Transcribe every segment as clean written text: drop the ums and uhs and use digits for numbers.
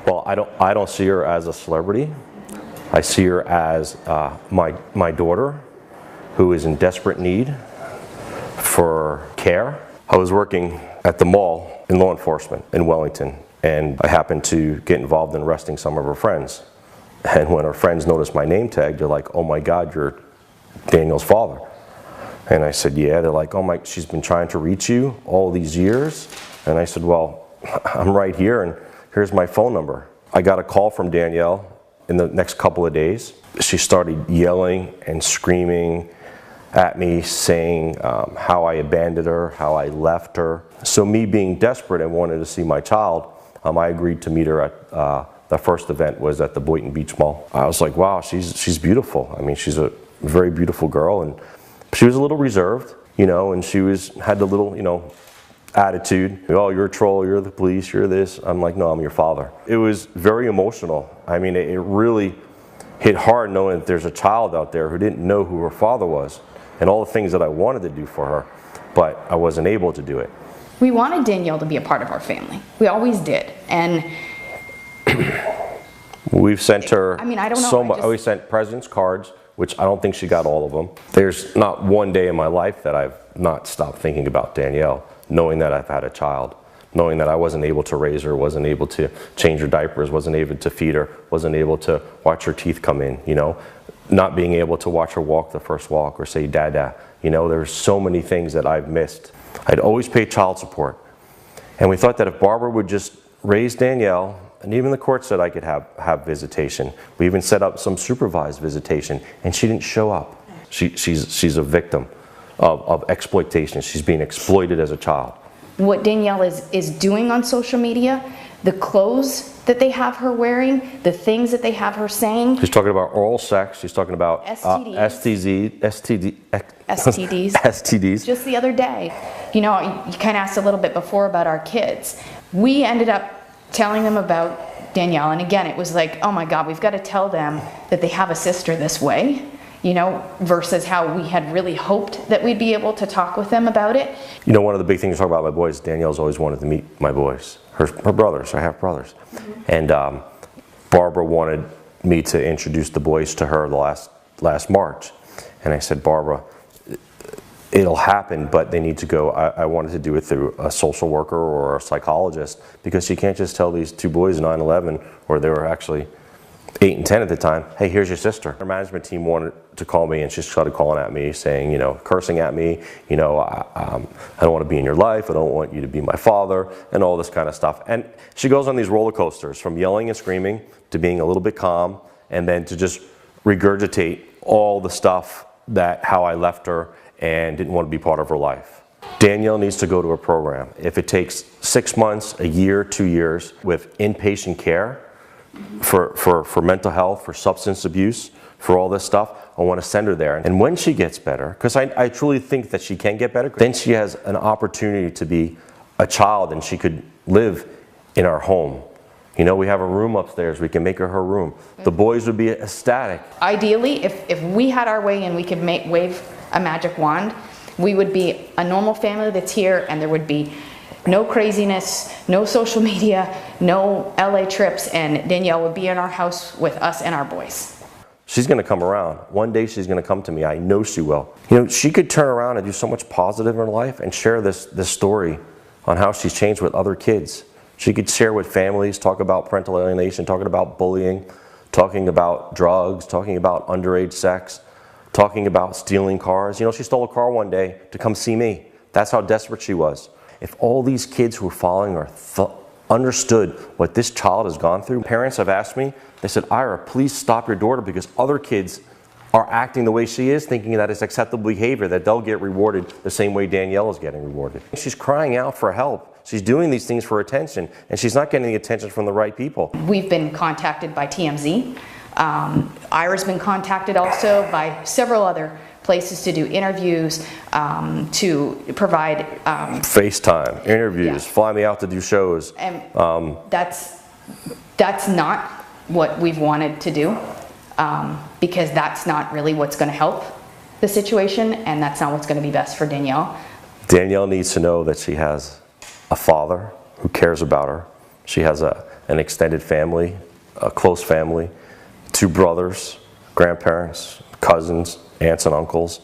Well, I don't see her as a celebrity. I see her as my daughter, who is in desperate need for care. I was working at the mall in law enforcement in Wellington, and I happened to get involved in arresting some of her friends. And when her friends noticed my name tag, they're like, "Oh my God, you're Danielle's father." And I said, "Yeah." They're like, "Oh my, she's been trying to reach you all these years." And I said, "Well, I'm right here, and here's my phone number." I got a call from Danielle in the next couple of days. She started yelling and screaming at me, saying how I abandoned her, how I left her. So me being desperate and wanting to see my child, I agreed to meet her at the first event was at the Boynton Beach Mall. I was like, wow, she's beautiful. I mean, she's a very beautiful girl, and she was a little reserved, you know, and she had the little, you know, attitude. "Oh, you're a troll, you're the police, you're this." I'm like, "No, I'm your father." It was very emotional. I mean, it really hit hard knowing that there's a child out there who didn't know who her father was and all the things that I wanted to do for her, but I wasn't able to do it. We wanted Danielle to be a part of our family. We always did. And we've sent her, I mean, I don't know, so much. We sent president's cards, which I don't think she got all of them. There's not one day in my life that I've not stopped thinking about Danielle, knowing that I've had a child, knowing that I wasn't able to raise her, wasn't able to change her diapers, wasn't able to feed her, wasn't able to watch her teeth come in, you know, not being able to watch her walk the first walk or say "Dada." You know, there's so many things that I've missed. I'd always pay child support. And we thought that if Barbara would just raise Danielle, and even the court said I could have visitation. We even set up some supervised visitation, and she didn't show up. She's a victim of exploitation. She's being exploited as a child. What Danielle is doing on social media, the clothes that they have her wearing, the things that they have her saying. She's talking about oral sex. She's talking about STDs. Just the other day, you know, you kind of asked a little bit before about our kids. We ended up telling them about Danielle, and again, it was like, oh my God, we've got to tell them that they have a sister this way, you know, versus how we had really hoped that we'd be able to talk with them about it. You know, one of the big things to talk about my boys, Danielle's always wanted to meet my boys, her brothers, her half brothers. Mm-hmm. And Barbara wanted me to introduce the boys to her last March. And I said, "Barbara, it'll happen, but they need to go." I wanted to do it through a social worker or a psychologist, because you can't just tell these two boys, 9, 11, or they were actually 8 and 10 at the time, "Hey, here's your sister." Our management team wanted to call me, and she started calling at me, saying, you know, cursing at me, you know, I don't want to be in your life, I don't want you to be my father, and all this kind of stuff. And she goes on these roller coasters from yelling and screaming to being a little bit calm, and then to just regurgitate all the stuff that how I left her and didn't want to be part of her life. Danielle needs to go to a program. If it takes 6 months, a year, 2 years with inpatient care for mental health, for substance abuse, for all this stuff, I want to send her there. And when she gets better, because I truly think that she can get better, then she has an opportunity to be a child, and she could live in our home. You know, we have a room upstairs, we can make her room. The boys would be ecstatic. Ideally, if we had our way and we could wave a magic wand, we would be a normal family that's here, and there would be no craziness, no social media, no LA trips, and Danielle would be in our house with us and our boys. She's going to come around. One day she's going to come to me. I know she will. You know, she could turn around and do so much positive in her life and share this story on how she's changed with other kids. She could share with families, talk about parental alienation, talking about bullying, talking about drugs, talking about underage sex, talking about stealing cars. You know, she stole a car one day to come see me. That's how desperate she was. If all these kids who are following her understood what this child has gone through. Parents have asked me, they said, "Ira, please stop your daughter, because other kids are acting the way she is, thinking that it's acceptable behavior, that they'll get rewarded the same way Danielle is getting rewarded." She's crying out for help. She's doing these things for attention, and she's not getting the attention from the right people. We've been contacted by TMZ. Ira's been contacted also by several other places to do interviews, to provide FaceTime, interviews, fly me out to do shows. And that's not what we've wanted to do, because that's not really what's going to help the situation, and that's not what's going to be best for Danielle. Danielle needs to know that she has a father who cares about her, She has an extended family, a close family, 2 brothers, grandparents, cousins, aunts and uncles,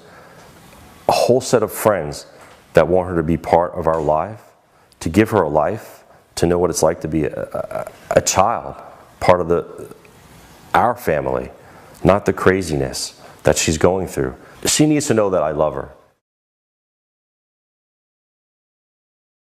a whole set of friends that want her to be part of our life, to give her a life, to know what it's like to be a child, part of our family, not the craziness that she's going through. She needs to know that I love her.